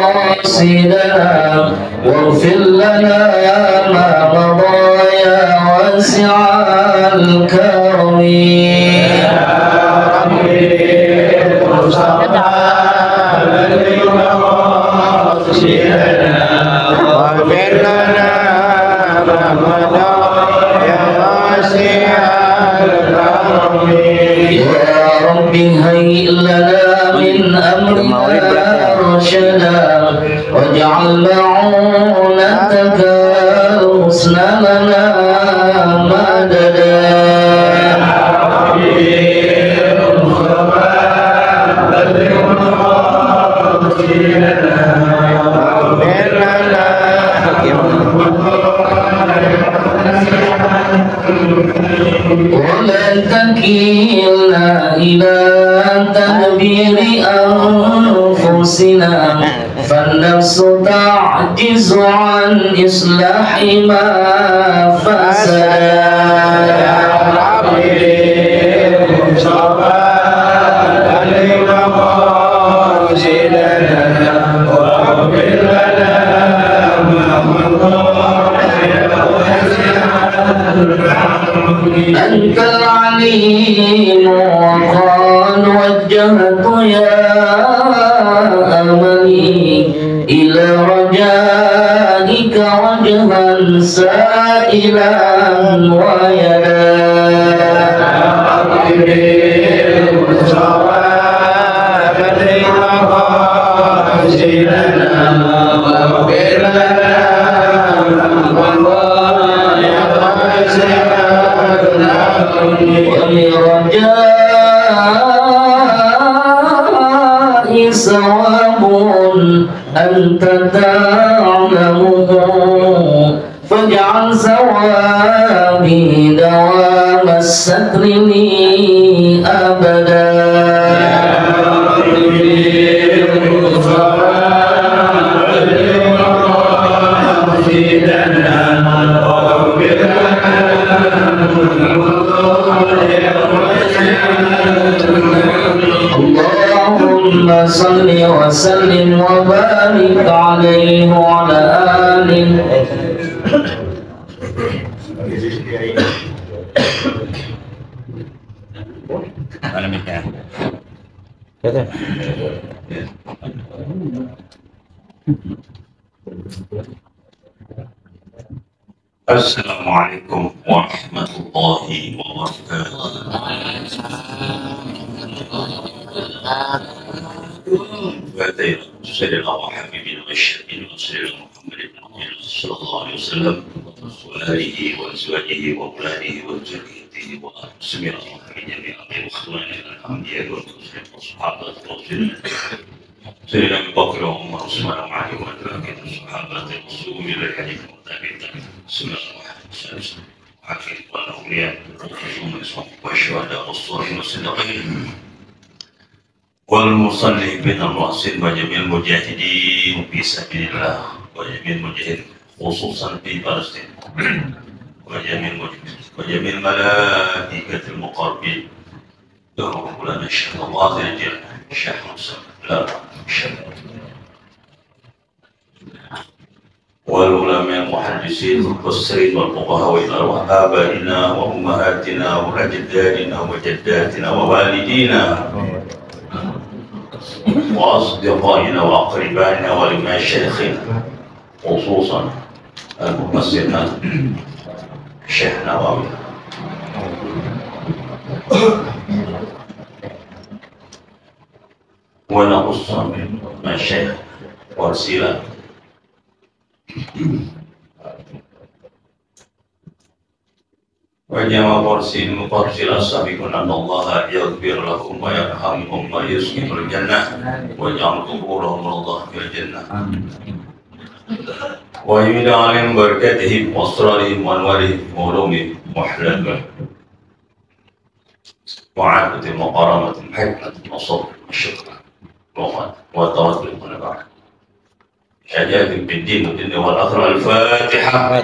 مقاصدنا واغفر لنا ما مضى يا واسع الكرم يا ربي واغفر لنا ما مضى يا واسع الكرم يا ربي هيئ لنا من أمرنا رشدا واجعل معونتك الحسن لنا مددا ولا تكلنا إلى تدبير أنفسنا فالنفس تعجز عن إصلاح ما فسد يا ربي أنت العليم وقد وجهت يا أملي إلى رجائك وجها سائلا ويدا ولرجائي ثواب أنت تعلمه فاجعل ثوابي دوام الستر لي أبدا اللهم صل وسلم وبارك عليه وعلى آله. Assalamualaikum warahmatullahi wabarakatuh. سيدنا وحبيبنا والشفيع سيدنا محمد صلى الله عليه وسلم وآله وأزواجه وأولاده وذريته وأسماء جميع إخواننا الأنبياء والمرسلين والصحابة والرسول سيدنا أبي بكر وعمر وعثمان وعلي وأزواج الصحابة المصوم إلى الحديث والتابعين بسم الله الرحمن الرحيم حفيظ والأولياء والشهداء والصالحين والصديقين والمصلين بين الرأسين وجميع المجاهدين في سبيل الله وجميع المجاهدين خصوصا في فلسطين وجميع الملائكة المقربين يرغب لنا الشيخ الله الجل الشيخ حسن لا الشيخ والعلماء المحدثين والمفسرين والفقهاء وإلى أرواح آبائنا وأمهاتنا وأجدادنا وجداتنا ووالدينا وأصدقائنا وأقربائنا ولمشايخنا خصوصا الممثلنا الشيخ نواوي ونقص من مشايخ ورسيلة وجمع ورسيل مقرسل السابقون أن الله يغفر لهم ويرحمهم ويسكن الجنة ويجعل قبورهم روضة في الجنة. ويمد عليهم بركاتهم وأسرارهم وأنوارهم وعلومهم وأحلامهم وعافية وكرامة حكمة وصبر وشكر وتوكل ونبع شجاعة في الدين والدنيا والآخرة. الفاتحة.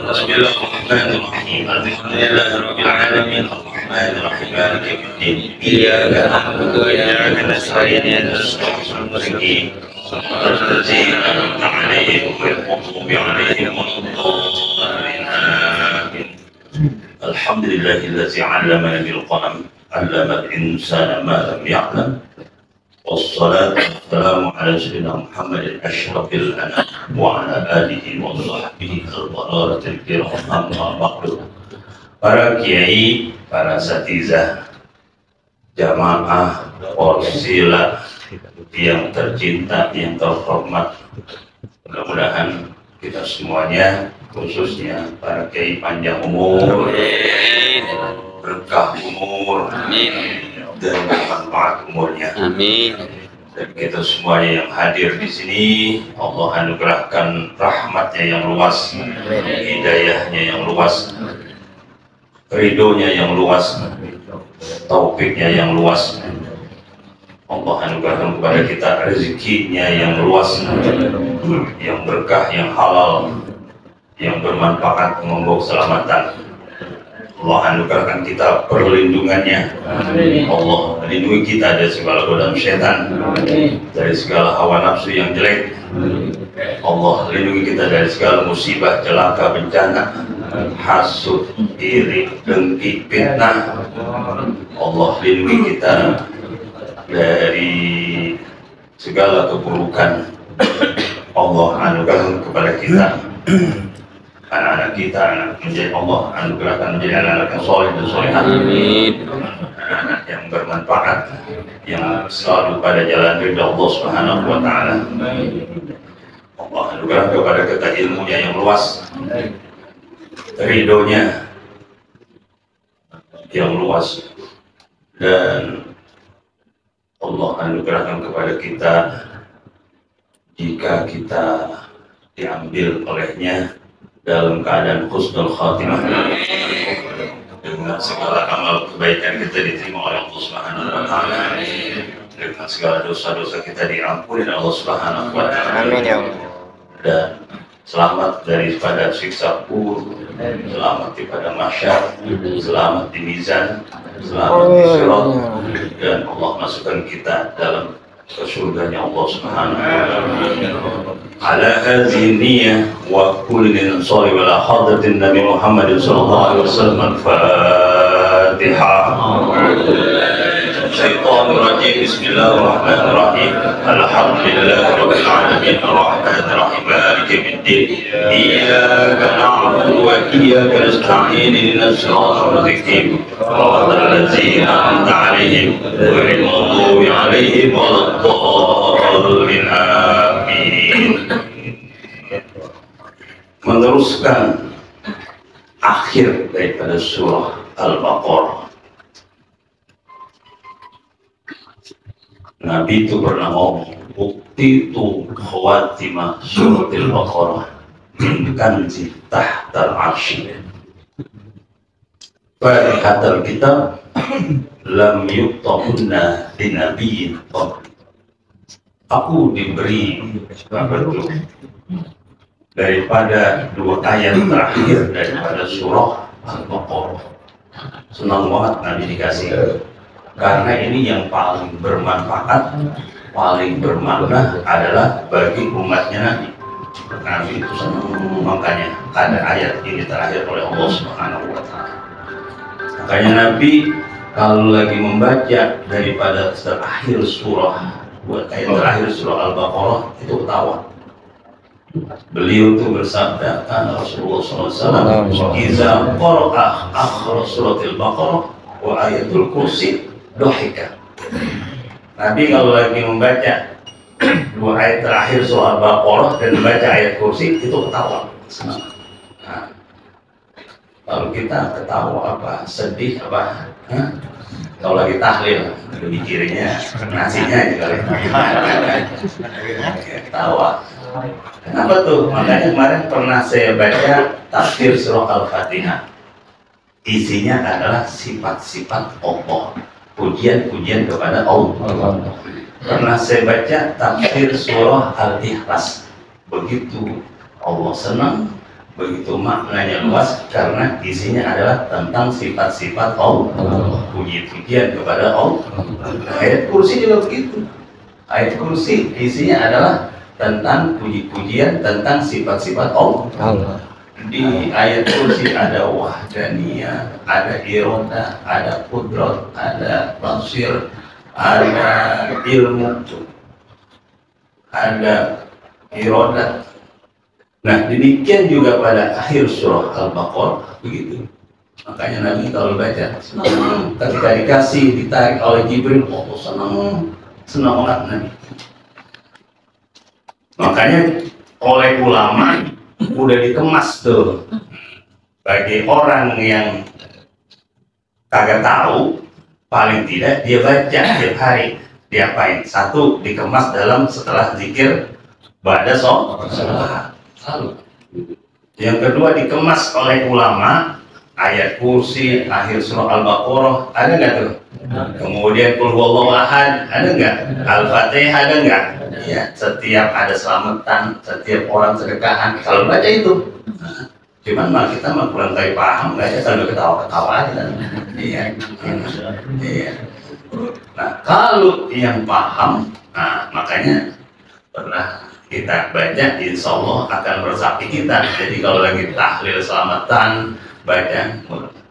بسم الله الرحمن الرحيم. الحمد لله رب العالمين الرحمن الرحيم مالك يوم الدين إياك نعبد وإياك نستعين اهدنا الصراط المستقيم صراط الذين أنعمت عليهم غير المغضوب عليهم ولا الضالين آمين. الحمد لله الذي علمنا بالقلم علم الإنسان ما لم يعلم والصلاة والسلام على سيدنا محمد أشرف الأنام وعلى آله وصحبه البررة الكرام. أما بعد. Para kiai, para satizah, jamaah, porsila yang tercinta, yang terhormat, mudah-mudahan kita semuanya, khususnya para kiai panjang umur, berkah umur, dan bermanfaat umurnya. Amin. Dan kita semuanya yang hadir di sini, Allah anugerahkan rahmatnya yang luas, hidayahnya yang luas, ridhonya yang luas, taufiknya yang luas. Allah anugerahkan kepada kita rezekinya yang luas, yang berkah, yang halal, yang bermanfaat, membawa keselamatan. Allah anugerahkan kita perlindungannya. Allah lindungi kita dari segala godaan syaitan, dari segala hawa nafsu yang jelek. Allah lindungi kita dari segala musibah, celaka, bencana, hasud, iri, dengki, fitnah. Allah lindungi kita dari segala keburukan. Allah anugerahkan kepada kita anak-anak kita, anak menjadi Allah anugerahkan menjadi anak-anak yang soleh dan solehah. Amin. Anak yang bermanfaat, yang selalu pada jalan ridha Allah Subhanahu wa Ta'ala. Allah anugerahkan kepada kita ilmunya yang luas, ridhonya yang luas, dan Allah anugerahkan kepada kita jika kita diambil olehnya dalam keadaan husnul khatimah, dengan segala amal kebaikan kita diterima oleh Allah Subhanahu wa Ta'ala, dengan segala dosa-dosa kita diampuni oleh Allah Subhanahu wa Ta'ala. Amin ya Allah. Dan selamat daripada siksa kubur, selamat daripada mahsyar, selamat di mizan, selamat di sirat, dan Allah masukkan kita dalam kesurganya Allah Subhanahu wa Ta'ala. Ala hadhihi niyyah wa kulli insani wa la hadratin Nabi Muhammad sallallahu alaihi wasallam. Al-Fatihah. الشيطان الرجيم. بسم الله الرحمن الرحيم. الحمد لله رب العالمين الرحمن الرحيم مالك يوم الدين إياك نعبد وإياك نستعين اهدنا الصراط المستقيم صراط الذين أنعمت عليهم غير المغضوب عليهم ولا الضالين آمين. Meneruskan akhir daripada surah Al-Baqarah. Nabi itu pernah ngomong, bukti itu khawatimah surat Al-Baqarah kanzi tahtal arsy. Fatihatul kitab lam yuktahunna li nabiyyin qabli. Aku diberi betul daripada dua ayat terakhir daripada surah Al-Baqarah. Senang banget Nabi dikasih, karena ini yang paling bermanfaat, paling bermakna adalah bagi umatnya Nabi. Nabi itu senang, makanya ada ayat ini terakhir oleh Allah Subhanahu wa Ta'ala. Makanya Nabi kalau lagi membaca daripada terakhir surah, buat ayat terakhir surah Al-Baqarah itu ketawa. Beliau itu bersabda, kan Rasulullah SAW, "Iza qara'a akhir surat Al-Baqarah wa ayatul kursi dohika." Nabi kalau lagi membaca dua ayat terakhir surah Al-Baqarah dan membaca ayat kursi itu ketawa. Nah, Kalau kita ketawa apa, sedih apa, kalau lagi tahlil, mikirnya nasinya juga ketawa. Kenapa tuh? Makanya kemarin pernah saya baca tafsir surah Al-Fatihah. Isinya adalah sifat-sifat Allah, pujian-pujian kepada Allah. Pernah saya baca tafsir surah Al-Ikhlas. Begitu Allah senang, begitu maknanya luas karena isinya adalah tentang sifat-sifat Allah, puji-pujian kepada Allah. Ayat kursi juga begitu. Ayat kursi isinya adalah tentang puji-pujian tentang sifat-sifat Allah. Di ayat kursi ada wahdaniyah, ada iroda, ada kudrat, ada basir, ada ilmu, ada iroda. Nah, demikian juga pada akhir surah Al-Baqarah begitu. Makanya Nabi kalau baca senang ketika dikasih ditarik oleh Jibril, oh senang banget Nabi. Makanya oleh ulama udah dikemas tuh bagi orang yang kagak tahu, paling tidak dia baca tiap hari. Diapain? Satu, dikemas dalam setelah zikir ba'da sholat. Yang kedua dikemas oleh ulama ayat kursi akhir surah Al-Baqarah, ada nggak tuh? Kemudian qul huwallahu ahad, ada nggak? Al-Fatihah, ada nggak? Ya, setiap ada selamatan, setiap orang sedekahan, kalau baca itu. Cuman mah kita mah kurang tahu paham, nggak ya, sambil ketawa-ketawa aja. Iya. Nah, kalau yang paham, nah makanya pernah kita baca, insya Allah akan bersakti kita. Jadi kalau lagi tahlil selamatan, baca,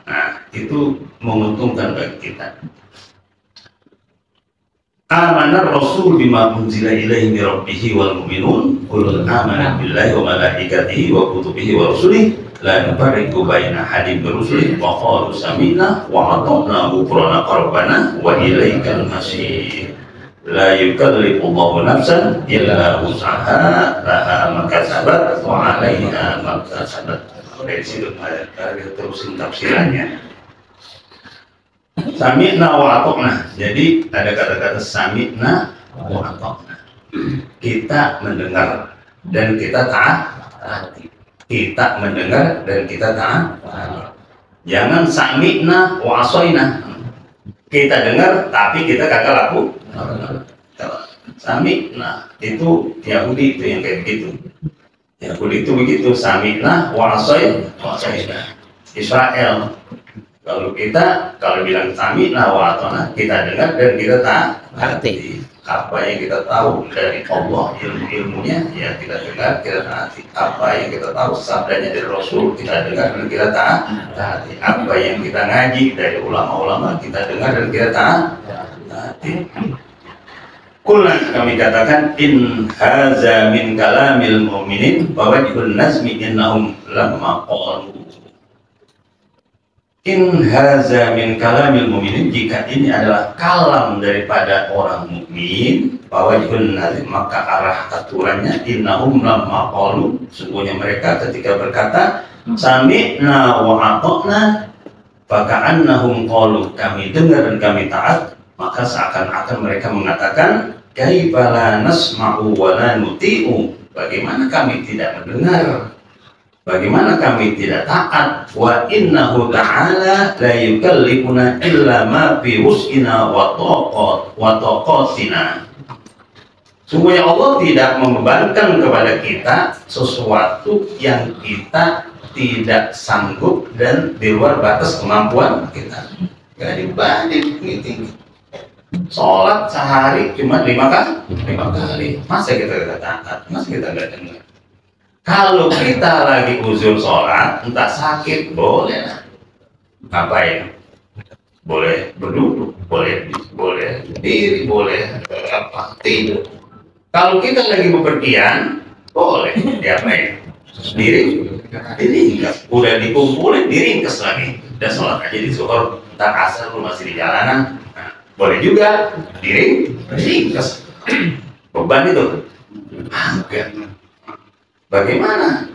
nah itu menguntungkan bagi kita. Amanar Rasul bima unzila ilaihi min rabbih wal mu'minun qul amana billahi wa malaikatihi wa kutubihi wa rusulihi la nufarriqu baina ahadin min rusulihi wa qalu sami'na wa ata'na ghufranaka rabbana wa ilaikal masir. La yukallifu Allahu nafsan illa wus'aha laha ma kasabat wa 'alaiha ma kasabat. Dari situ ada terusin tafsirannya. Sami'na wa ata'na. Jadi ada kata-kata sami'na wa ata'na. Kita mendengar dan kita taat. Kita mendengar dan kita taat. Jangan sami'na wa asoina. Kita dengar tapi kita kagak laku. Sami'na itu Yahudi itu yang kayak begitu. Yahudi itu begitu, sami'na wa asoina. Israel. Kalau kita, kalau bilang sami'na wa ata'na, kita dengar dan kita taati. Apa yang kita tahu dari Allah, ilmu-ilmunya, ya kita dengar, kita taati. Apa yang kita tahu sabdanya dari Rasul, kita dengar dan kita taati. Apa yang kita ngaji dari ulama-ulama, kita dengar dan kita taati. Kulan kami katakan in haza min kalamil mu'minin fawajhun nazmi innahum lamma qalu. In haza min kalamil mu'minin, jika ini adalah kalam daripada orang mukmin, fawajhun nazmi, maka arah aturannya innahum lamma qalu, sungguhnya mereka ketika berkata sami'na wa ata'na faka'annahum qalu, kami dengar dan kami taat, maka seakan-akan mereka mengatakan kaifa la nasma'u wa la nuti'u, bagaimana kami tidak mendengar, bagaimana kami tidak taat. Wa innahu ta'ala la yukallifuna illa ma fi wus'ina wa taqatina. Sungguhnya Allah tidak membebankan kepada kita sesuatu yang kita tidak sanggup dan di luar batas kemampuan kita. Gak dibanding tinggi. Sholat sehari cuma 5 kali. Masa kita gak taat? Masa kita gak dengar? Kalau kita lagi uzur sholat, entah sakit, boleh lah. Ngapain? Boleh berduduk, boleh berdiri, boleh apa, tidur. Kalau kita lagi bepergian, boleh diapain? Diringkas. Udah dikumpulin, diringkas lagi. Udah sholat aja di zuhur, entar asar lu masih di jalanan. Nah, boleh juga diringkas. Beban itu. Enggak. Bagaimana?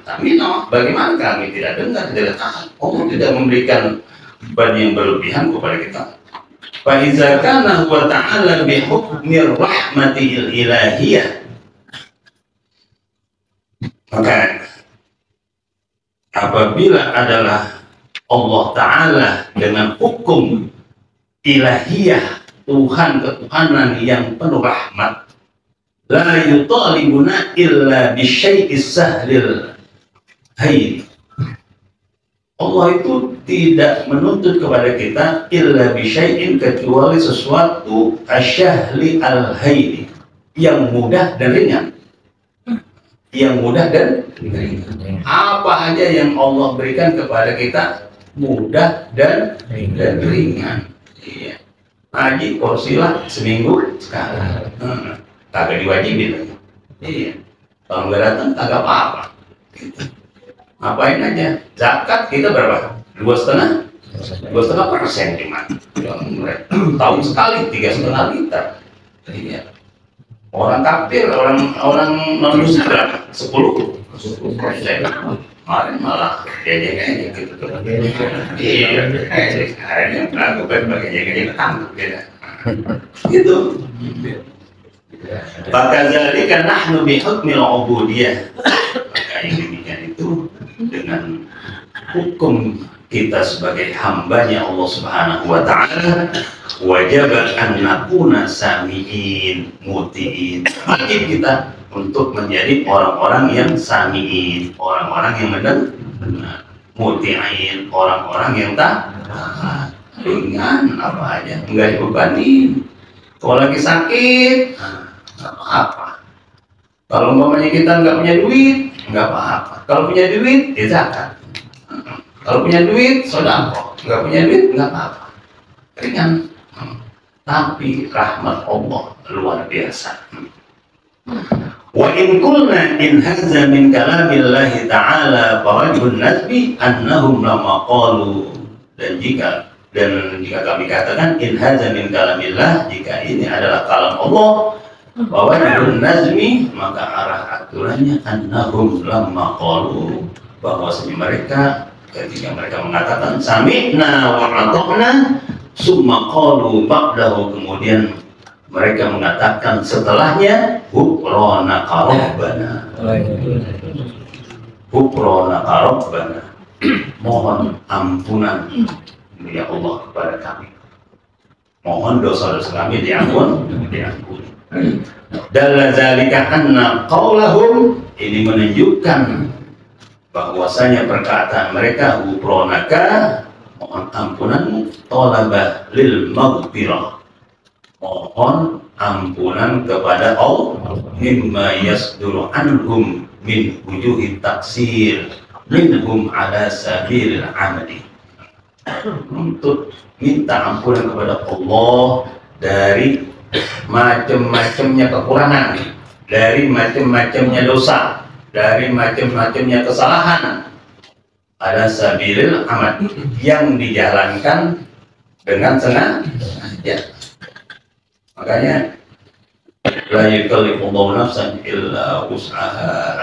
Bagaimana kami tidak dengar, tidak tahan? Allah tidak memberikan beban yang berlebihan kepada kita. Fa iza kana huwa ta'ala bi hukmi rahmatil ilahiyah, maka apabila adalah Allah Ta'ala dengan hukum ilahiyah, Tuhan ketuhanan yang penuh rahmat, la yutalibuna illa bisyai'is sahlil hayy. Allah itu tidak menuntut kepada kita illa bisyai'in, kecuali sesuatu asyahli al-hayy, yang mudah dan ringan. Yang mudah dan ringan. Apa aja yang Allah berikan kepada kita mudah dan ringan. Iya. Ngaji porsilah seminggu sekali. Kagak diwajibin. Iya. Kalau nggak datang kagak apa-apa. Gitu. Ngapain aja? Zakat kita berapa? 2,5% cuma. Tahun sekali 3,5 liter. Iya. Orang kafir, orang non muslim berapa? 10%. Kemarin malah jajan-jajan gitu tuh. Iya, akhirnya aku pakai jajan-jajan tangguh gitu. Fakadzalika nahnu bi hukmil ubudiyah. Maka yang demikian itu dengan hukum kita sebagai hambanya Allah Subhanahu wa Ta'ala, wajib an nakuna sami'in muti'in. Wajib kita untuk menjadi orang-orang yang sami'in, orang-orang yang mendengar, muti'in, orang-orang yang taat. Ringan apa aja, enggak dibebanin. Kalau lagi sakit, nggak apa-apa. Kalau umpamanya kita nggak punya duit, nggak apa-apa. Kalau punya duit, ya zakat. Kalau punya duit, sedekah. Nggak punya duit, nggak apa-apa. Ringan. Tapi rahmat Allah luar biasa. Wa in qulna in hadza min kalamillahi ta'ala farajun nasbi annahum lama qalu, dan jika kami katakan in hadza min kalamillah, jika ini adalah kalam Allah, bahwa wajibun nazmi, maka arah aturannya annahum lamma qalu, bahwasanya mereka ketika mereka mengatakan sami'na wa ata'na summa qalu ba'dahu, kemudian mereka mengatakan setelahnya ghufranaka rabbana, ghufranaka rabbana, mohon ampunan ya Allah kepada kami, mohon dosa-dosa kami diampuni. Dalla zalika anna qaulahum, ini menunjukkan bahwasanya perkataan mereka ghufranaka, mohon ampunanmu, talaba lil maghfirah, mohon ampunan kepada Allah, mimma yasduru anhum min wujuhi taksir minhum ala sabilil amali, untuk minta ampunan kepada Allah dari macam-macamnya kekurangan, dari macam-macamnya dosa, dari macam-macamnya kesalahan, ada sabilil amal, yang dijalankan dengan sengaja. Makanya la yukallifullahu nafsan illa wus'aha,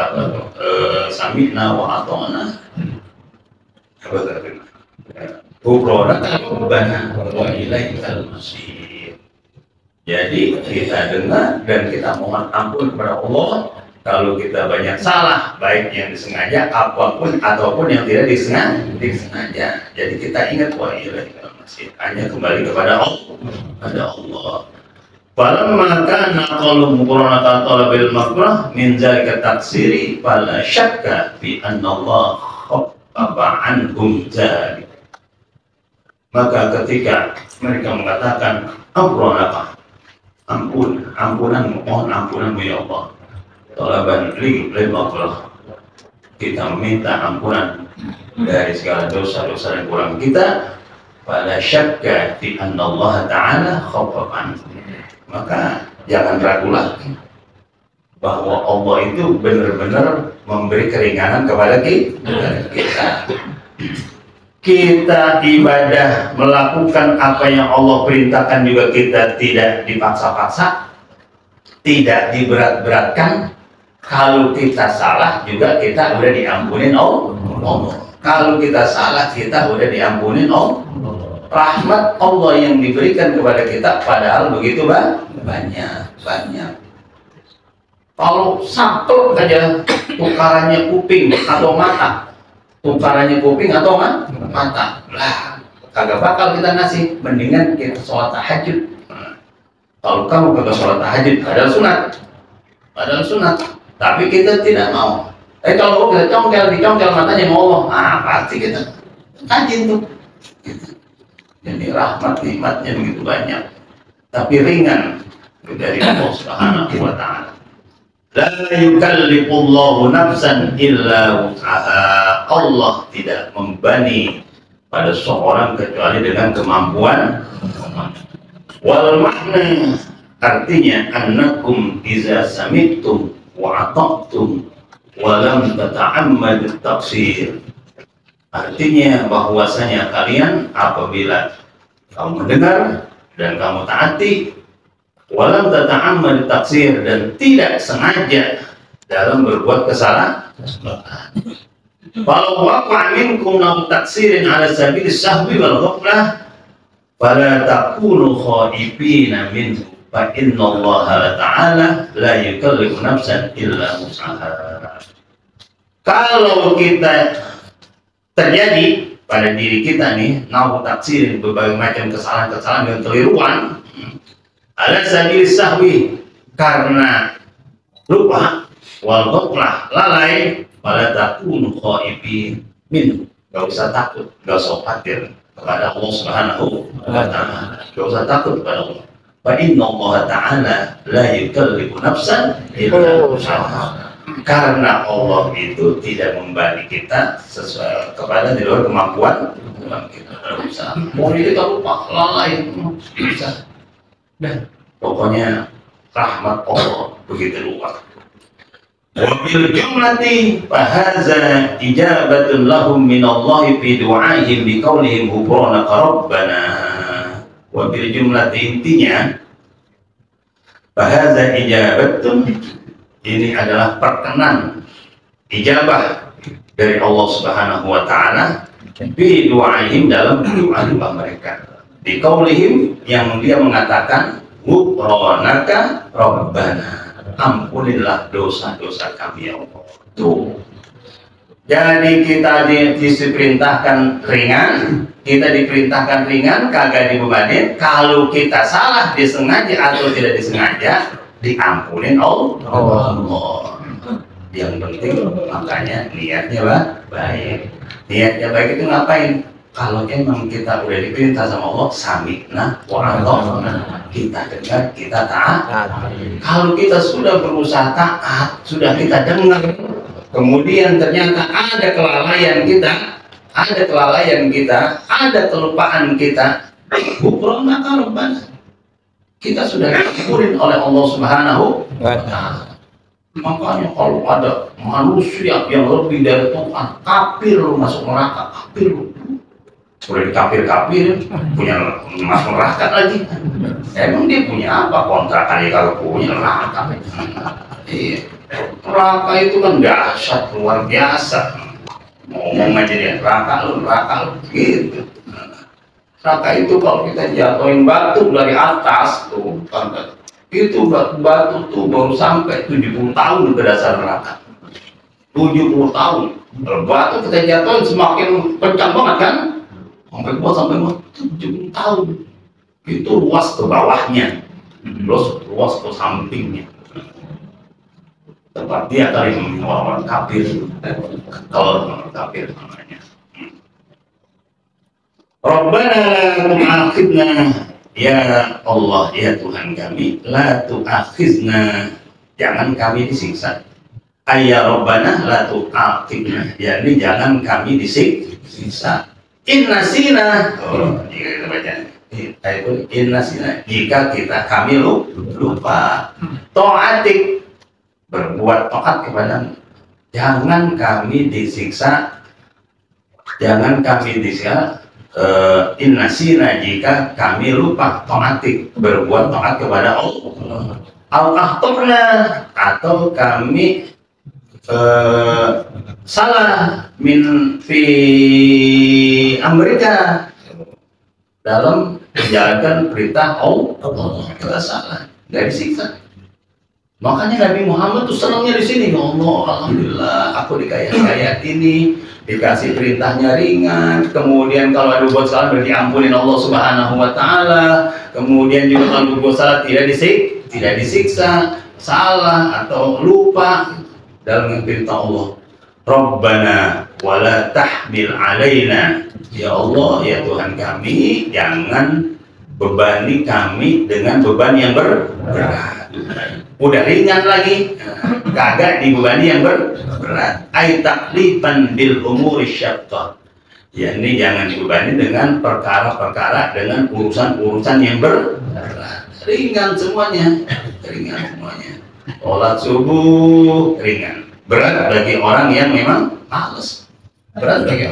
sami'na wa ata'na, ghufranaka rabbana wa ilaikal masir. Jadi kita dengar dan kita mohon ampun kepada Allah kalau kita banyak salah, baik yang disengaja apapun ataupun yang tidak disengaja. Jadi kita ingat wa ilaikal masir, hanya kembali kepada Allah. Falamma kana qalu ghufranaka talabil maghfirah min zalika taksiri fala syakka fi anna Allah khaffafa anhum dzalik. Maka ketika mereka mengatakan ghufranaka, ampunan, mohon ampunanmu ya Allah, talaban lil maghfirah, kita meminta ampunan dari segala dosa-dosa dan kurang kita, fala syakka fi anna Allah ta'ala khaffafa anhum, maka jangan ragu lagi bahwa Allah itu benar-benar memberi keringanan kepada kita. Kita ibadah, melakukan apa yang Allah perintahkan juga kita tidak dipaksa-paksa, tidak diberat-beratkan, Kalau kita salah juga kita udah diampunin Allah. Kalau kita salah kita udah diampunin Allah. Rahmat Allah yang diberikan kepada kita padahal begitu banyak. Kalau satu aja tukarannya kuping atau mata, lah kagak bakal kita ngasih. Mendingan kita sholat tahajud. Kalau kamu kagak sholat tahajud, padahal sunat, tapi kita tidak mau. Kalau kita dicongkel matanya mau Allah, pasti kita rajin tuh. Jadi rahmat nikmatnya begitu banyak, tapi ringan dari Allah Subhanahu wa Ta'ala. La yukallifullahu nafsan illa wus'aha. Allah tidak membebani pada seorang kecuali dengan kemampuan. Wal makna artinya annakum iza sami'tum wa ata'tum wa lam tata'ammad taqsir. Artinya bahwasanya kalian apabila kamu mendengar dan kamu taati, walam tata'ammad taqsir, dan tidak sengaja dalam berbuat kesalahan. Kalau waqa'a minkum naw taqsirin ala sabil sahwi wal ghaflah fala takunu khaifina minhu fa innallaha ta'ala la yukallifu nafsan illa wus'aha. Kalau kita terjadi pada diri kita nih naw taqsirin, berbagai macam kesalahan-kesalahan dan keliruan ala sabil sahwi, karena lupa, wal ghaflah, lalai, fala takunu khaifin minhu, gak usah takut, gak usah khawatir kepada Allah Subhanahu wa Ta'ala, gak usah takut kepada Allah. Fa innallaha ta'ala la yukallifu nafsan illa wus'aha. Karena Allah itu tidak membebani kita sesuai kepada di luar kemampuan kita. Mau kita lupa, lalai, bisa. Dan pokoknya rahmat Allah begitu luas. Wabil jumlati fahaza ijabatun lahum minallahi fi du'aihim biqaulihim ghufranaka rabbana. Wabil jumlati, intinya fahaza ijabatun, ini adalah perkenan, ijabah dari Allah Subhanahu wa Ta'ala fi du'aihim, dalam doa-doa mereka. Di qaulihim, yang dia mengatakan ghufranaka rabbana, ampunilah dosa-dosa kami ya Allah. Tuh. Jadi kita diperintahkan ringan, kagak dibebani. Kalau kita salah disengaja atau tidak disengaja, diampunin Allah. Yang penting makanya niatnya baik. Niatnya baik itu ngapain? Kalau emang kita udah diperintah sama Allah, sami'na wa ata'na, kita dengar, kita taat. Kalau kita sudah berusaha taat, sudah kita dengar, kemudian ternyata ada kelalaian kita, ada kelupaan kita, ghufranaka rabbana, kita sudah diampunin oleh Allah Subhanahu wa Ta'ala. Makanya kalau ada manusia yang lebih dari Tuhan, kafir lu masuk neraka, kafir lu. Udah dikafir-kafir, punya masuk neraka lagi. Emang dia punya apa? Kontrakan dia kalau punya neraka. Iya. Neraka itu kan dahsyat, luar biasa. Ngomong aja dia, neraka lu gitu. Neraka itu kalau kita jatuhin batu dari atas tuh, itu batu tuh baru sampai 70 tahun ke dasar neraka. 70 tahun. Kalau batu kita jatuhin semakin kencang banget kan? Sampai 70 tahun. Itu luas ke bawahnya, luas ke sampingnya. Tempat dia kali orang-orang kafir, kalau orang kafir namanya. Rabbana la tu'akhidna, ya Allah, ya Tuhan kami, la tu'akhizna, jangan kami disiksa. Ayya Rabbana la tu'akhidna, yakni jangan kami disiksa. Inna sina, jika kita baca itu inna sina, jika kami lupa. Ta'atik, berbuat taat kepada, jangan kami disiksa. Inna sina, jika kami lupa. Ta'atik, berbuat taat kepada Allah. Al-akhtarna, atau kami salah min fi Amerika dalam menjalankan perintah Allah, kita salah, nggak disiksa. Makanya Nabi Muhammad tuh senangnya di sini, ya Allah, alhamdulillah, aku dikaya ini, dikasih perintahnya ringan. Kemudian kalau ada buat salah berarti ampunin Allah Subhanahu Wa Taala. Kemudian juga kalau buat salah tidak disiksa, salah atau lupa dalam perintah Allah. Rabbana wala tahmil alaina, ya Allah, ya Tuhan kami, jangan bebani kami dengan beban yang berat. Udah ringan lagi, kagak dibebani yang berat. Ay taklifan bil umuri syaqqah. Ya, ini jangan dibebani dengan perkara-perkara, dengan urusan-urusan yang berat. Ringan semuanya. Sholat subuh ringan. Berat bagi orang yang memang males. Berat bagi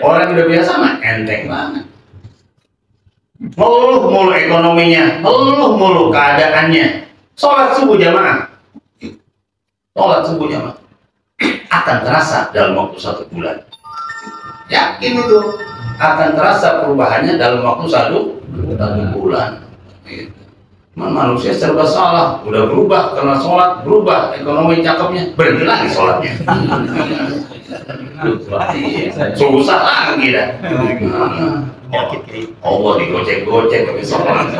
orang yang udah biasa mah enteng banget. Ngeluh mulu ekonominya, ngeluh mulu keadaannya. Sholat subuh jamaah akan terasa dalam waktu 1 bulan. Yakin itu akan terasa perubahannya dalam waktu 1 bulan. Manusia serba salah, udah berubah karena sholat, berubah ekonomi cakepnya, berhenti lagi sholatnya. Susah lagi dah. Allah digocek-gocek tapi sholat.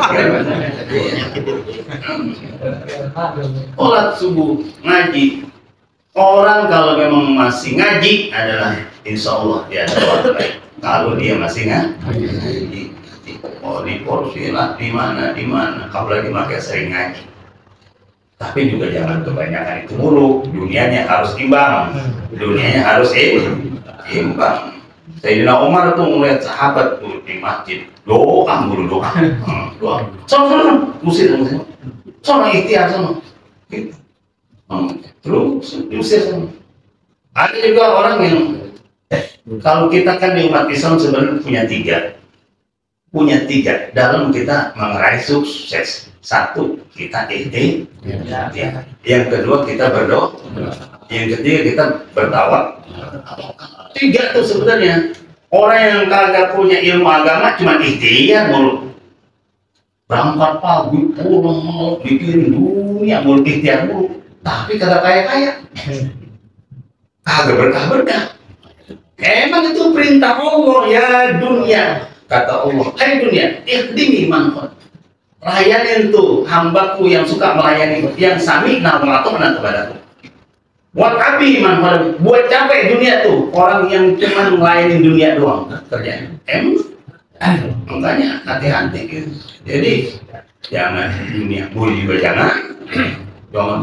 Sholat subuh, ngaji. Orang kalau memang masih ngaji adalah insya Allah dia ada waktu lain. Kalau dia masih ngaji, oh di porsi lah, di mana, apalagi pakai sering ngaji. Tapi juga jangan kebanyakan itu mulu. Dunianya harus imbang. Sayyidina Umar tuh melihat sahabat tuh di masjid doa mulu, doa. Sono, musir. Sono ikhtiar sono. Terus diusir sono. Ada juga orang yang kalau kita kan di umat Islam sebenarnya punya tiga dalam kita meraih sukses. Satu, kita ikhtiar. Yang kedua, kita berdoa. Yang ketiga, kita bertawakal. 3 tuh sebenarnya. Orang yang kagak punya ilmu agama cuma ikhtiar mulu. Berangkat pagi, pulang mau mikirin dunia mulu, ikhtiar mulu. Tapi kagak kaya-kaya. Kagak berkah-berkah. Emang itu perintah Allah, ya dunia. Kata Allah, hai dunia, ikhdimi manfaat. Layanin tuh hambaku yang suka melayani, yang sami'na wa ata'na kepadaku. Buat abi manfaat, buat capek dunia tuh orang yang cuma melayani dunia doang kerjanya. Makanya hati-hati gitu. Jadi jangan dunia mulu juga jangan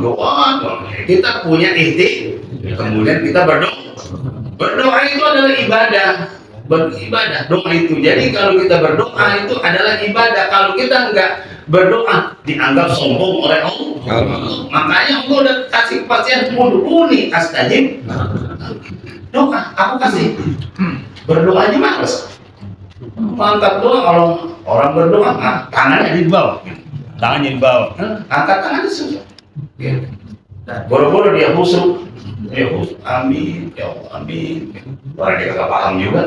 doa. Kita punya ikhtiar, kemudian kita berdoa. Berdoa itu adalah ibadah. Beribadah, doa itu. Jadi kalau kita berdoa itu adalah ibadah. Kalau kita enggak berdoa dianggap sombong oleh Allah. Makanya Allah udah kasih kepastian udhuni astajib. Doa, aku kasih. Berdoanya males. Angkat doa, kalau orang berdoa, tangannya di bawah. Angkat tangan susah. Boro-boro dia khusyuk. Amin, ya Allah, amin. Orang dia gak paham juga.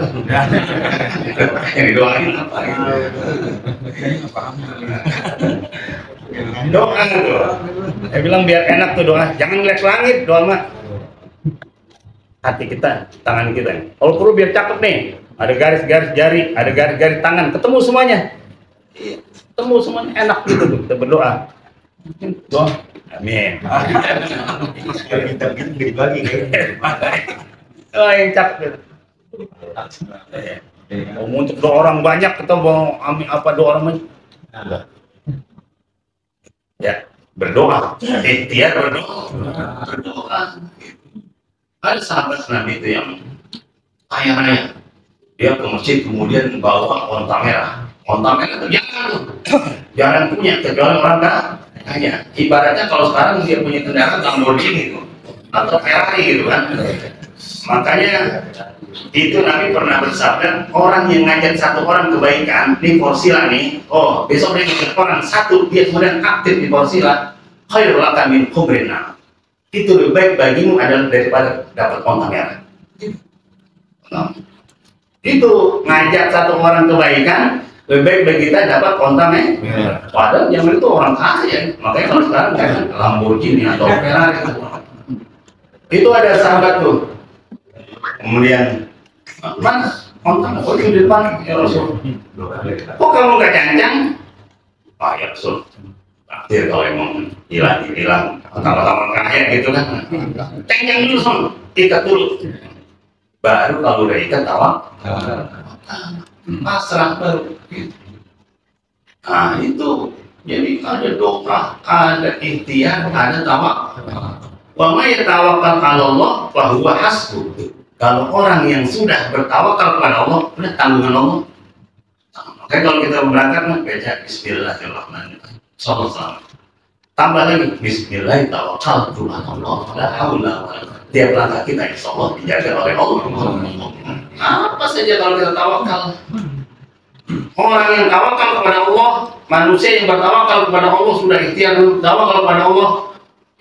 Yang didoain apa gitu. Doa tuh. Saya bilang biar enak tuh doa. Jangan ngeliat langit doa mah. Hati kita, tangan kita. Kalau perlu biar cakep nih. Ada garis-garis jari, ada garis-garis tangan. Ketemu semuanya. Ketemu semuanya enak gitu tuh. Kita berdoa. Doa. Amin. Kalau kita dibagi Oh, yang cakep. Mau untuk doa orang banyak atau mau amin apa doa orang banyak? Ya, berdoa. Ikhtiar berdoa. Ada sahabat Nabi itu yang kaya raya. Dia ke masjid kemudian bawa onta merah. Onta merah itu jarang punya kecuali orang kaya. Ibaratnya kalau sekarang dia punya kendaraan Lamborghini itu atau Ferrari gitu kan. Makanya itu Nabi pernah bersabda, orang yang ngajak satu orang kebaikan di Porsila nih, oh besok dia ngajak orang satu, dia kemudian aktif di Porsila, khairul laka min humrin na'am. itu lebih baik bagimu adalah daripada dapat onta merah. Nah, itu ngajak satu orang kebaikan lebih baik bagi kita dapat onta merah. Padahal zaman itu orang kaya, makanya kalau sekarang kan Lamborghini atau Ferrari. Itu ada sahabat tuh, kemudian Mas, onta kok di depan ya Rasul? Kok kamu nggak cancang? Ah ya Rasul, takdir kalau emang hilang kalau kaya gitu kan, cancang dulu son, ikat dulu, baru kalau udah ikat pasrah baru. Nah itu jadi ada doa, ada ikhtiar, ada tawakal. Wa may tawakkal 'ala Allah fa huwa hasbuh. Kalau orang yang sudah bertawakal kepada Allah, udah tanggungan Allah. Makanya kalau kita berangkat baca Bismillahirrahmanirrahim. Sallallahu. Tambah lagi Bismillahirrahmanirrahim. La haula wala quwwata. Tiap langkah kita insyaallah dijaga oleh Allah. Apa saja kalau kita tawakal. Orang yang tawakal kepada Allah, manusia yang bertawakal kepada Allah sudah ikhtiar tawakal kepada Allah.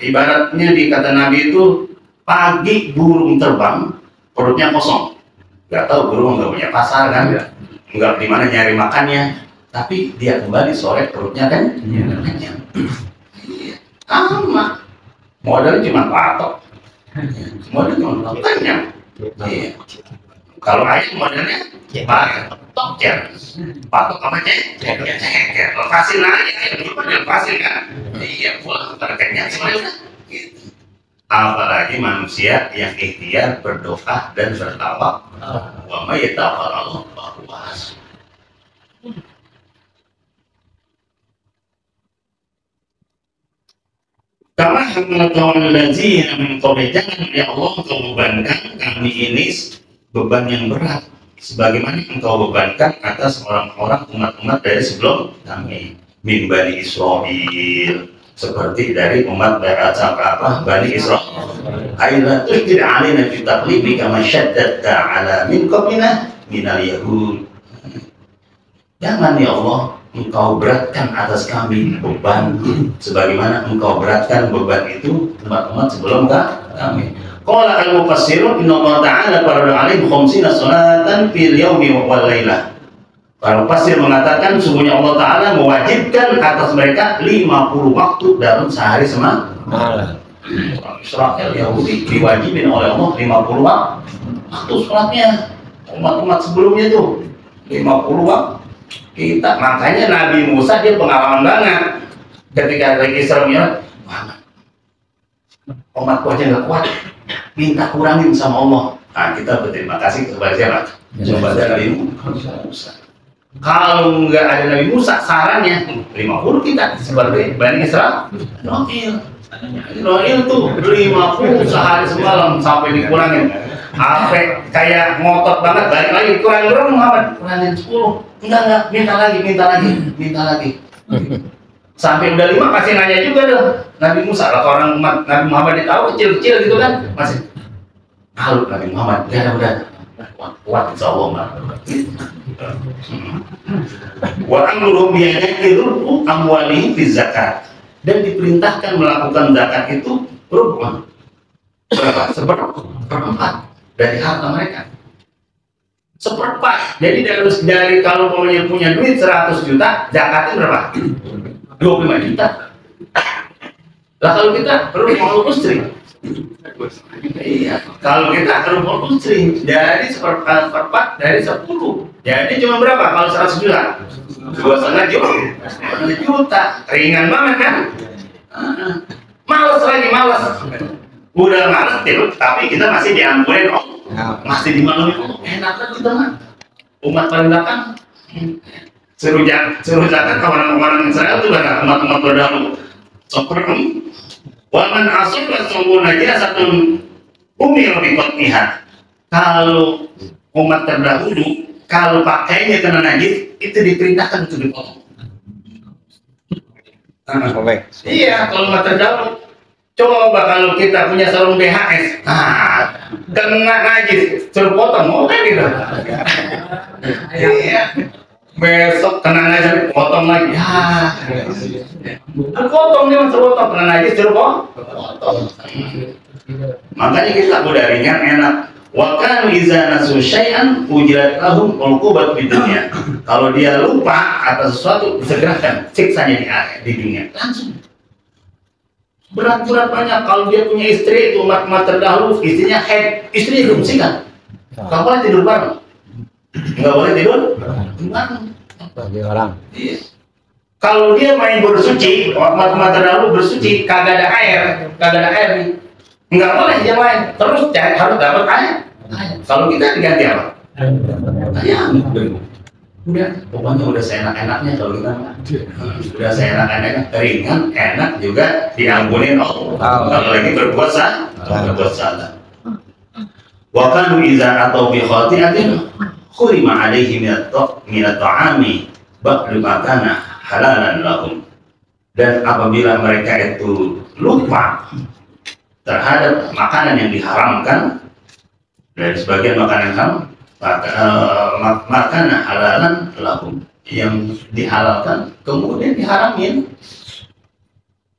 Ibaratnya di kata Nabi itu pagi burung terbang, perutnya kosong, nggak tahu burung nggak punya pasar kan, nggak di mana nyari makannya, tapi dia kembali sore perutnya kan kenyang. Sama, modalnya cuma patok, modalnya cuma kenyang. Kalau ayam modelnya tokcer, patok apa ceker, lepasin aja, lepasin kan? Iya, pulang terkenyang semuanya. Apalagi manusia yang ikhtiar berdoa dan bertawakal. Wa may yatawakkal 'ala Allah fa huwa hasbuh. Kama hamaltahu allazina min qabli, jangan ya Allah Engkau bebankan kami ini beban yang berat sebagaimana Engkau bebankan atas orang-orang umat-umat dari sebelum kami, min Bani Israil, seperti dari umat Bani Israil. Aila tusjid alaina fi taqlibi kama shaddatta ala min qablina minal yahud. Jangan ya Allah Engkau beratkan atas kami beban sebagaimana Engkau beratkan beban itu umat-umat sebelum kami. Qala al-mufassirun inna Allah ta'ala farada 'alaihim 50 salatan fil yaumi wal lailah. Para mufassir mengatakan sungguhnya Allah Ta'ala mewajibkan atas mereka 50 waktu dalam sehari semalam. Israel Yahudi diwajibin oleh Allah 50 waktu sholatnya. Umat-umat sebelumnya tuh 50 waktu. Kita makanya Nabi Musa dia pengalaman banget ketika lagi Isra Mi'raj. Umatku aja nggak kuat, minta kurangin sama Allah. Nah kita berterima kasih kepada siapa? Kepada Nabi Musa. Kalau nggak ada Nabi Musa, sarannya 50 kita seperti Bani Israil. Israel tuh 50 sehari semalam sampai dikurangin. Apa kayak ngotot banget, balik lagi kurang berapa Muhammad? Kurangin 10. Enggak, minta lagi. Sampai udah 5 pasti nanya juga dong. Nabi Musa, kalau orang umat Nabi Muhammad ditahu kecil-kecil gitu kan, masih malu Nabi Muhammad. Udah kuat insya Allah. Wa amruhum bi'adil amwalihim fi zakat, dan diperintahkan melakukan zakat itu berapa? Seperempat dari harta mereka. Seperempat. Jadi dari kalau punya duit 100 juta, zakatnya berapa? 25 juta. Lah kalau kita rumah istri, iya. Kalau kita rumah istri dari seperempat dari 10, jadi cuma berapa? Kalau 100 juta, 2,5 juta, ringan banget kan? Males. Udah males, tapi kita masih diampunin masih dimaklumi. Enak kan kita mah. Umat paling belakang. Suruh zakat ke orang-orang Israel itu kan umat-umat terdahulu. Seperti waman asal sungguh aja satu umil lebih qatihah. Kalau umat terdahulu kalau pakainya kena najis itu diperintahkan untuk dipotong. Iya, kalau umat terdahulu. Coba kalau kita punya sarung BHS, kena najis, suruh potong, mau kan gitu? Iya. besok kena aja potong lagi. Ya, potong dia masih potong, kena aja suruh potong. Makanya kita udah ringan enak. Wa kanu iza nasu syai'an ujilat lahum uqubat di dunia. Kalau dia lupa atas sesuatu, segerakan siksanya di dunia langsung. Berat-berat banyak. Kalau dia punya istri itu umat terdahulu, istrinya head, istrinya diungsikan. Nggak boleh tidur bareng. Nggak boleh tidur bareng. Bagi orang. Iya. Kalau dia main bersuci, umat terdahulu bersuci, kagak ada air nih. Nggak boleh dia main. Terus harus dapat air. Kalau kita diganti apa? Ayam. Udah, pokoknya udah seenak-enaknya kalau kita udah seenak-enaknya, ringan, enak juga, diampunin Allah. Kalau lagi berbuat salah. Wa kanu iza atau bi khati'atin khurima alaihi minat ta'ami ba'du makana halalan lahum. Dan apabila mereka itu lupa terhadap makanan yang diharamkan dari sebagian makanan haram, makanan halalan lahum, yang dihalalkan kemudian diharamin.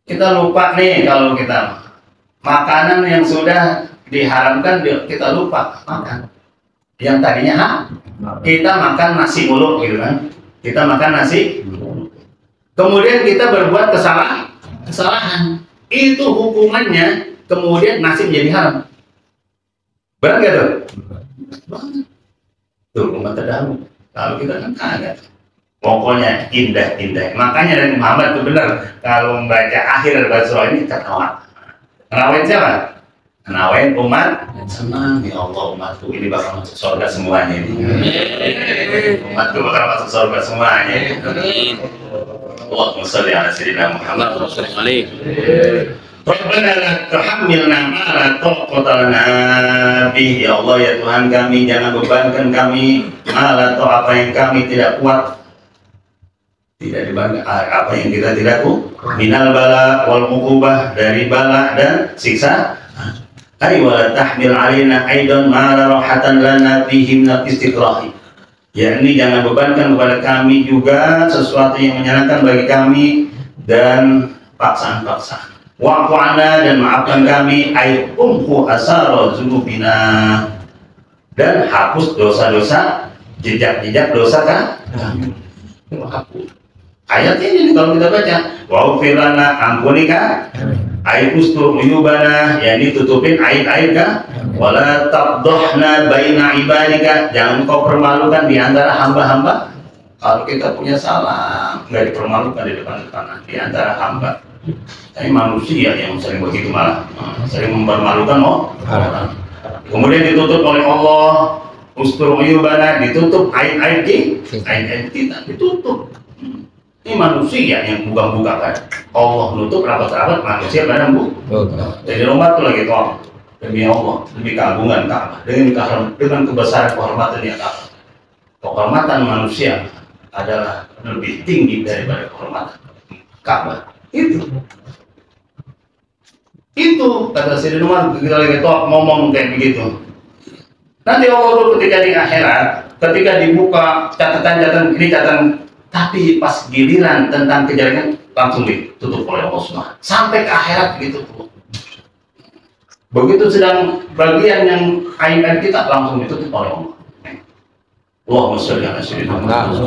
Kita lupa nih, kalau kita makanan yang sudah diharamkan kita lupa makan. Yang tadinya kita makan nasi mulu gitu kan. Kita makan nasi. Kemudian kita berbuat kesalahan. Itu hukumannya kemudian nasi menjadi haram. Benar nggak tuh? Tuh umat terdahulu. Kalau kita kan kagak. Pokoknya indah-indah. Makanya dari Muhammad itu benar. Kalau membaca akhir dari surah ini ketawa. Kenawain siapa? Kenawain umat. Senang ya Allah, umatku ini bakal masuk surga semuanya ini. Umatku bakal masuk surga semuanya. Allahumma sholli ala sayyidina Muhammad. Rabbana la tuhammilna ma la taqata lana bih. Ya Allah, ya Tuhan kami, jangan bebankan kami ma apa yang kami tidak kuat. Tidak dibantu apa yang kita tidak kuat. Minal bala wal uqubah, dari bala dan siksa. Ay wala tahmil alaina aidan ma la rahatan lana fihi min istiqrahi. Yakni jangan bebankan kepada kami juga sesuatu yang menyenangkan bagi kami dan paksaan-paksaan. Wa'fu 'anna, dan maafkan kami, ay umhu asara dzunubina, dan hapus dosa-dosa, jejak-jejak dosa kami. Hapus. Ayat ini kalau kita baca, wa'fir lana, ampuni kah? Aib ustur uyubana, yakni tutupin aib-aib kah? Wala tabdohna baina ibadika, jangan kau permalukan di antara hamba-hamba. Kalau kita punya salah, nggak dipermalukan di depan-depan di antara hamba. Tapi manusia yang sering begitu, malah sering mempermalukan orang. Kemudian ditutup oleh Allah, ustur uyubana, ditutup aib-aib kita, ditutup. Ini manusia yang buka-buka kan. Allah nutup rapat-rapat, manusia pada buka. Jadi umat itu lagi tolong demi Allah, demi keagungan Ka'bah, dengan kebesaran kehormatannya Ka'bah. Kehormatan manusia adalah lebih tinggi daripada kehormatan Ka'bah. Itu kata Sayyidina Umar, kita lagi ngomong kayak begitu. Nanti Allah ketika di akhirat, ketika dibuka catatan ini catatan. Tapi pas giliran tentang kejadian langsung ditutup oleh Allah SWT. Sampai ke akhirat begitu. Begitu sedang bagian yang aib kita langsung ditutup oleh Allah. Allahumma sholli ala sayyidina Muhammad.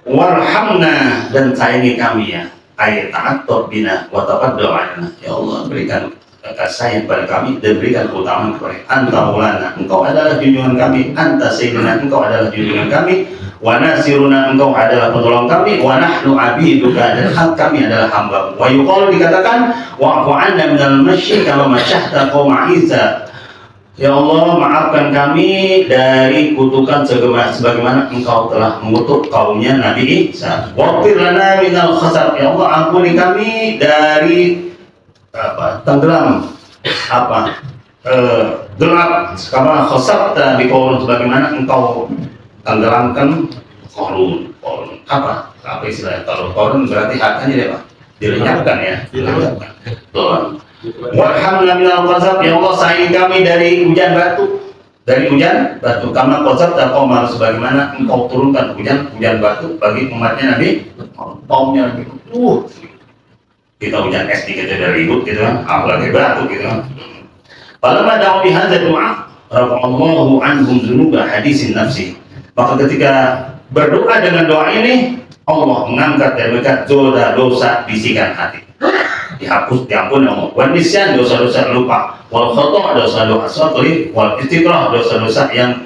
Warhamna, dan sayangi kami ya. Ayat ta'attub bina wa taqaddam alaina. Ya Allah, berikan kasih kepada kami dan berikan keutamaan kepada Anta Maulana, engkau adalah junjungan kami. Anta Sayyidina, engkau adalah junjungan kami. Wa nasiruna, engkau adalah penolong kami. Wa nahnu abiduka, dan kami adalah hamba. Wa yuqalu, dikatakan wa'fu 'anna minal masyi kama masyahta qauma Isa. Ya Allah, maafkan kami dari kutukan sebagaimana engkau telah mengutuk kaumnya Nabi Isa. Waghfir lana minal khasar. Ya Allah, ampuni kami dari tenggelam gelap, kama khasabta biqaum, sebagaimana engkau tenggelamkan Qarun. Apa istilahnya? Kalau Qarun berarti hartanya dia apa? Dilenyapkan ya. Warhamna minal ghazab. Ya Allah, sayangi kami dari hujan batu. dari hujan batu. Kama qasabta qaumar, sebagaimana engkau turunkan hujan batu bagi umatnya Nabi, kaumnya Nabi. Kita hujan es dikit dari ribut gitu kan, apalagi batu gitu kan. Falamma da'u bi hadza du'a rafa'allahu anhum dzunuba hadisin nafsi. Maka ketika berdoa dengan doa ini, Allah mengangkat dari mereka dosa bisikan hati, dihapus, diampuni Allah. Wan nisyan, dosa-dosa lupa, wal khata', dosa-dosa asghar, wal istiqrah, dosa-dosa yang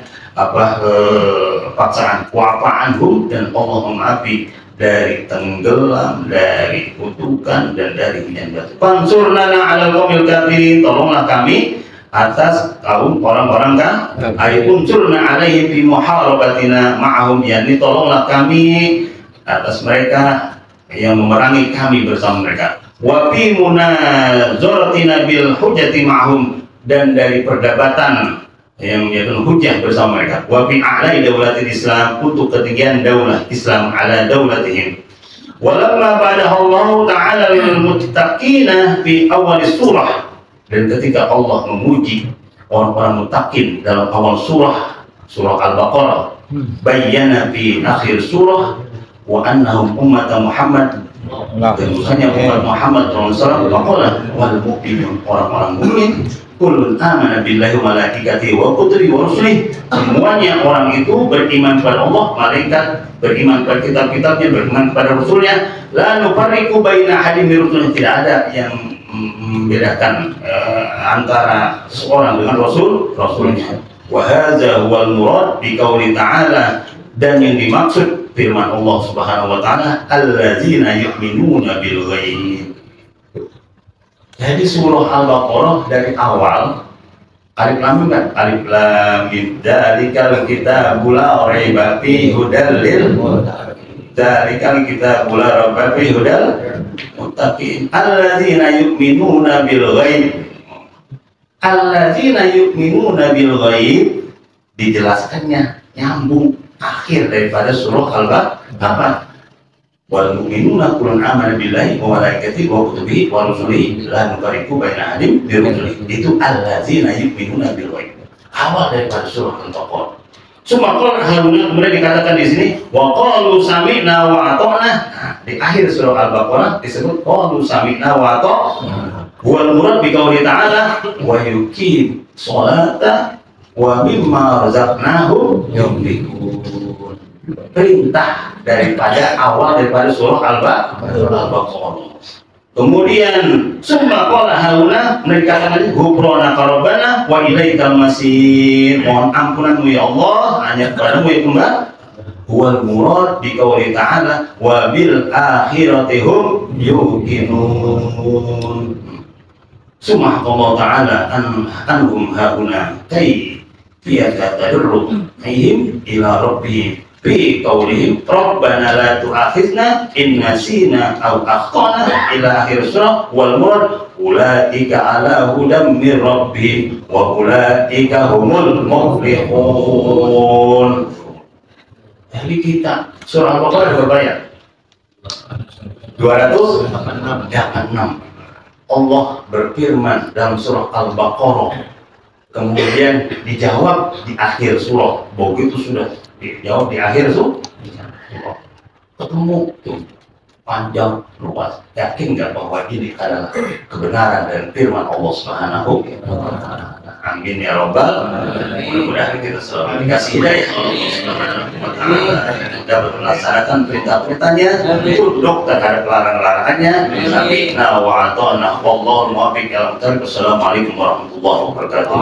paksaan, wa anhum, dan Allah mengapi dari tenggelam, dari kutukan, dan dari hujan batu. Fansurna 'alal qaumil kafirin, tolonglah kami atas kaum orang-orang kafir. Ay unsurna 'alaihim fi muharabatina ma'ahum, yakni tolonglah kami atas mereka yang memerangi kami bersama mereka. Wa fi munazaratina bil hujjati ma'hum, dan dari perdebatan yang yaitu hujjah bersama mereka. Wa fi a'lai daulatil Islam, untuk ketinggian daulah Islam ala daulatihim. Walamma ba'dahu Allah ta'ala lil muttaqina fi awal surah, dan ketika Allah memuji orang-orang muttaqin dalam awal surah Al-Baqarah, bayyana fi akhir surah wa annahum ummata Muhammad, dan misalnya umat Muhammad SAW, waqala wal mu'minun, orang-orang mukmin, kullun amana billahi wa malaikatihi wa kutubihi wa rusulihi, semuanya orang itu beriman kepada Allah, malaikat, beriman kepada kitab-kitabnya, beriman kepada rasulnya, la nufarriqu baina ahadin min rusulihi, tidak ada yang membedakan antara seorang dengan rasulnya. Wa hadza huwal murad bi qouli ta'ala, dan yang dimaksud firman Allah Subhanahu wa taala, allazina yu'minuna bil ghaib. Jadi surah Al-Baqarah dari awal alif lam mim kan, alif lam mim, dzalikal kitabul la raiba fihi hudal lil muttaqin, dzalikal kitabul la raiba fihi hudal muttaqin, allazina yu'minuna bil ghaib. Allazina yu'minuna bil ghaib dijelaskannya nyambung akhir daripada surah Al-Baqarah. Wal mu'minuna kullun amana billahi wa malaikatihi wa kutubihi wa rusulihi la nufarriqu baina ahadin min rusulihi. Itu allazina yu'minuna bil ghaib. Awal daripada surah Al-Baqarah. Sumakon kemudian dikatakan di sini wa qalu sami'na wa ata'na. Nah, di akhir surah Al-Baqarah disebut qalu sami'na wa ata'na. Wal murad bi qouli ta'ala wa yuqim sholata wa mimma razaqnahum yunfiqun. Perintah daripada awal daripada surah Al-Baqarah. Kemudian summa qala hauna, mereka katakan ghufrana rabbana wa ilaikal masir, mohon ampunanmu ya Allah, hanya kepadamu ya kembali. Wal murad bi qouli ta'ala wa bil akhirati hum yuqinun. Summa Allah ta'ala anhum hauna kay fiyata tadurru ayhim ila rabbihim fi qaulihim rabbana la tu'akhidna in nasina aw akhtana ila akhir surah. Wal murad ulaika ala hudam min rabbihim wa ulaika humul muflihun. Jadi kita surah Al-Baqarah berapa ya? 286. Allah berfirman dalam surah Al-Baqarah, kemudian dijawab di akhir surah. Begitu sudah dijawab di akhir surah, ketemu tuh panjang luas. Yakin nggak bahwa ini adalah kebenaran dan firman Allah Subhanahu wa Ta'ala? Amin ya Rabbal. Mudah-mudahan kita selalu dikasih hidayah Allah Subhanahu wa Ta'ala, dapat melaksanakan perintah-perintahnya, tunduk terhadap larangan-larangannya. Sami'na wa ata'na wallahu muwaffiq. Assalamualaikum warahmatullahi wabarakatuh.